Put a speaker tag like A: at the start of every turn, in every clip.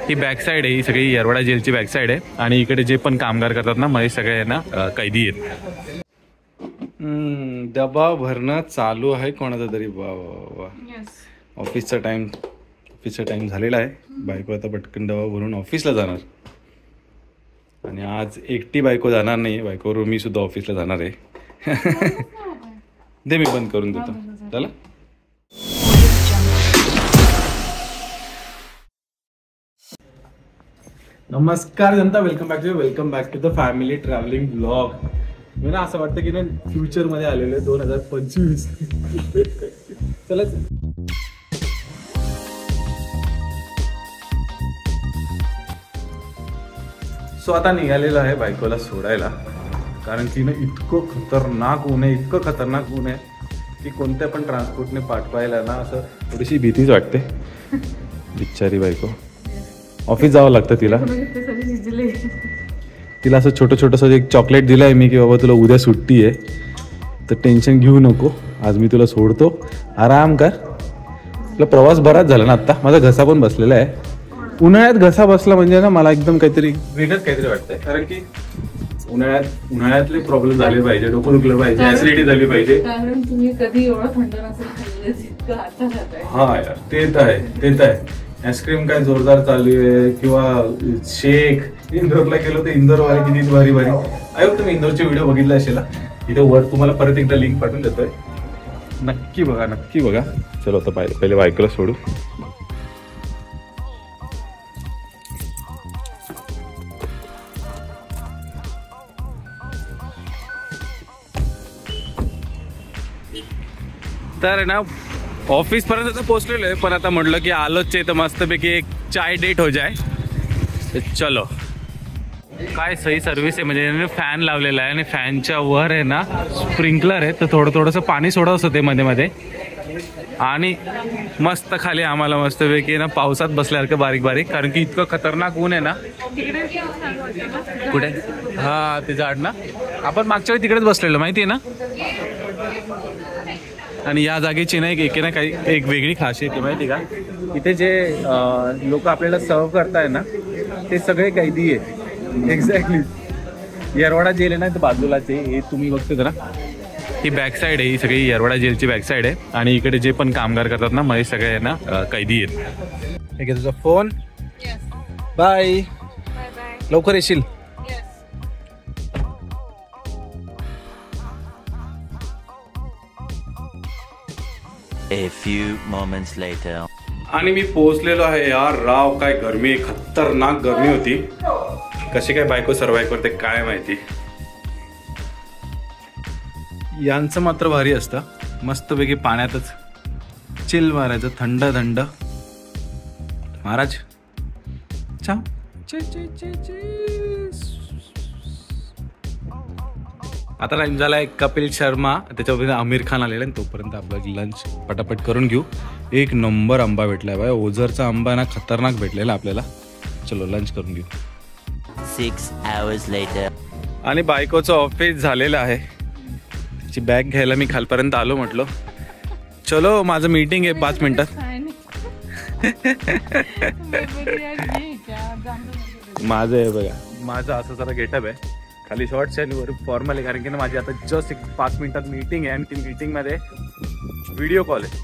A: ही back side आहे, ही सगळी Yerwada जेलची back side आहे आणि इकडे जे पण कामगार करतात ना मग सगळे आहे ना कैदी आहेत. डबा भरणं चालू आहे कोणाचा तरी. वा वा वा. ऑफिसचा टाइम झालेला आहे. बायको आता पटकन डबा भरून ऑफिसला जाणार आणि आज एकटी बायको जाणार नाही, बायकोवर मी सुद्धा ऑफिसला जाणार आहे. दे मी बंद करून देतो. चला. नमस्कार जनता, welcome back to the family travelling blog. मी ना असं वाटतं की ना फ्युचर मध्ये आलेलो आहे 2025. चला. सो आता निघालेलं आहे बायकोला सोडायला, कारण की ना इतकं खतरनाक ऊन आहे की कोणत्या पण ट्रान्सपोर्टने पाठवायला ना असं थोडीशी भीतीच वाटते. बिचारी बायको, ऑफिस जावं लागतं तिला असं छोटंसं एक चॉकलेट दिलं आहे मी की बाबा तुला उद्या सुट्टी आहे तर टेन्शन घेऊ नको, आज मी तुला सोडतो, आराम कर. तुला प्रवास बराच झाला ना. आत्ता माझा घसा पण बसलेला आहे. उन्हाळ्यात घसा बसला म्हणजे ना मला एकदम वेगळंच काहीतरी वाटतंय, कारण की उन्हाळ्यातले प्रॉब्लेम झाले पाहिजे, डोकं दुखलं पाहिजे, ऍसिडिटी झाली पाहिजे.
B: कारण तुम्ही कधी एवढं थंड नसेल खाल्लं आता जाताय.
A: हा यार, तेच आहे. आईस्क्रीम काय जोरदार चालू आहे किंवा शेक. इंदोरला गेलो तर इंदोर वाले किती भारी. आई तुम्ही इंदोरचे व्हिडिओ बघितला असेल, इथे वर तुम्हाला परत एकदा लिंक पाठवून देतोय, नक्की बघा. चलो आता पहिले बायकोला सोडू. तर ना ऑफिस पर्यंत तर पोहोचलेलो आहे, पण आता म्हटलं की आलोच आहे तर मस्तपैकी एक चाय डेट हो जाए. चलो. काय सही सर्व्हिस आहे, म्हणजे फॅन लावलेला आहे आणि फॅनच्या वर आहे ना स्प्रिंकलर आहे, तर थोडंसं पाणी सोडत होते मध्ये आणि मस्त खाली आम्हाला मस्तपैकी ना पावसात बसल्यासारखं बारीक, कारण की इतकं खतरनाक ऊन आहे ना. कुठे? हा ते झाड ना, आपण मागच्या वेळी तिकडेच बसलेलो माहिती आहे ना. आणि या जागेची ना एक वेगळी खासियत आहे माहिती का, इथे जे लोक आपल्याला सर्व करताय ना ते सगळे कैदी आहे. एक्झॅक्टली. येरवडा जेल आहे ना तर बाजूलाच आहे, हे तुम्ही बघतो ना, ही बॅक साईड आहे, ही सगळी येरवडा जेलची बॅक साईड आहे आणि इकडे जे पण कामगार करतात ना मग सगळे आहे ना कैदी आहेत. ठीक आहे, तुझा फोन. बाय. लवकर येशील.
C: A few moments later.
A: आणि मी पोहोचलेलो आहे. यार राव, काय गरमी, खतरनाक गरमी होती. कशी काय बायको सर्वाइव्ह करते काय माहिती. यांचं मात्र भारी असतं, मस्तपैकी पाण्यातच चिल मारायचं, थंड महाराज. आता टाइम झाला आहे कपिल शर्मा, त्याच्यावर आमिर खान आलेला आहे. तोपर्यंत आपलं लंच पटापट करून घेऊ. एक नंबर आंबा भेटलाय बाय, ओझरचा आंबा ना खतरनाक भेटलेला आपल्याला. चलो लंच करून घेऊ.
C: 6 hours later.
A: आणि बायकोचं ऑफिस झालेलं आहे, तिची बॅग घ्यायला मी खालपर्यंत आलो. म्हटलं चलो माझं मीटिंग आहे 5 मिनिटात. माझं आहे बघा, माझं असं जरा गेटअप आहे, खाली शॉर्ट्स आणि वर फॉर्मल आहे, कारण की ना माझी आता जस्ट 5 मिनिटात मीटिंग आहे आणि ती मीटिंगमध्ये व्हिडिओ कॉल आहे.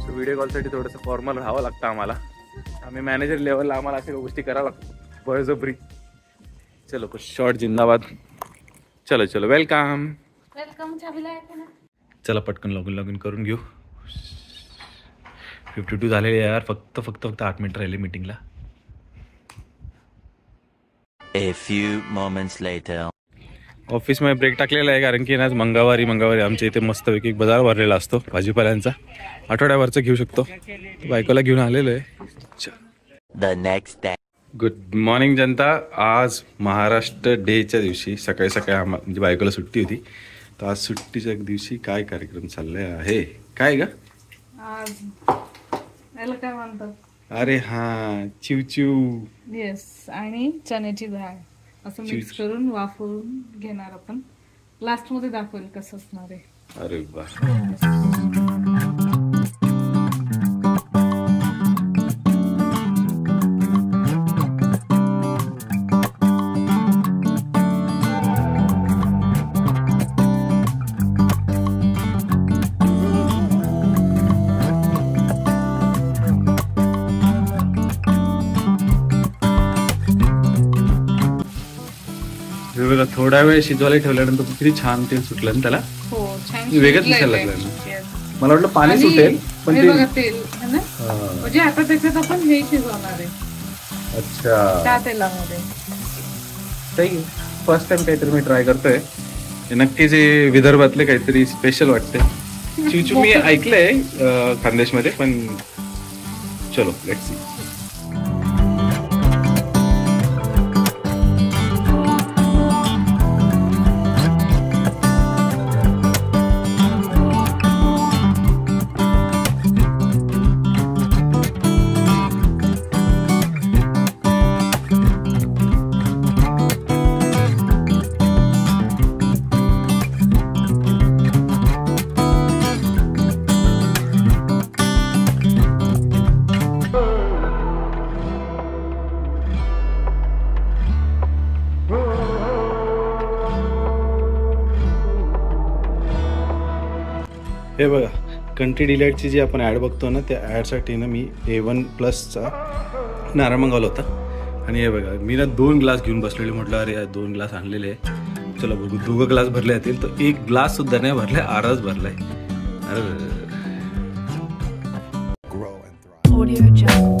A: सो व्हिडिओ कॉलसाठी थोडंसं फॉर्मल राहावं लागतं आम्हाला. आम्ही मॅनेजर लेवलला आम्हाला अशा गोष्टी करावं लागतात बळजबरी. चलो शॉर्ट जिंदाबाद. चलो वेलकम. चला पटकन लॉग इन करून घेऊ. 52 झालेले यार, फक्त 8 मिनिट राहिले मीटिंगला.
C: A few moments later.
A: ऑफिसमध्ये ब्रेक टाकलेला आहे, कारण की आज मंगळवारी आमच्या इथे मस्तपैकी एक बाजार भरलेला असतो भाजीपाल्यांचा, आठवड्यावरचा घेऊ शकतो. बायकोला घेऊन आलेलो आहे.
C: The next day.
A: Good morning जनता. आज महाराष्ट्र डेच्या दिवशी सकाळी म्हणजे बायकोला सुट्टी होती, तर आज सुट्टीच्या दिवशी काय कार्यक्रम चालले आहे काय ग?
B: काय म्हणतात?
A: अरे हा, चिवचिव.
B: येस. आणि चण्याची डाळ असं मिक्स करून वाफवून घेणार आपण. लास्ट मध्ये दाखवेल कसं असणार आहे.
A: अरे वा. बघा थोडा वेळ शिजवायला ठेवल्यानंतर किती छान तेल सुटलं ना त्याला.
B: हो छान
A: वेगळंच
B: शिजलंय
A: दिसायला
B: ते.
A: लागलं ना.
B: Yes.
A: मला वाटलं पाणी
B: आणि
A: सुटेल पण
B: हे
A: ते
B: बघा तेल है ना
A: हा.
B: म्हणजे आता त्याच्यात आपण हे शिजवणार आहे
A: अच्छा
B: त्या तेलामध्ये.
A: फर्स्ट टाइम काहीतरी मी ट्राय करतोय. हे नक्कीच हे विदर्भातले काहीतरी स्पेशल वाटते. चिवचू मी ऐकलंय खानदेशमध्ये पण चलो लेट्स सी. हे बघा कंट्री डिलाईटची जी आपण ॲड बघतो ना त्या ॲडसाठी ना मी A1+चा नारळ मागवला होता. आणि हे बघा मी ना 2 ग्लास घेऊन बसलेले. म्हटलं अरे 2 ग्लास आणलेले आहे, चला बघू 2 ग्लास भरले जातील. तर 1 ग्लास सुद्धा नाही भरलाय, अर्धाच भरलाय. अरे
D: Audio Jungle.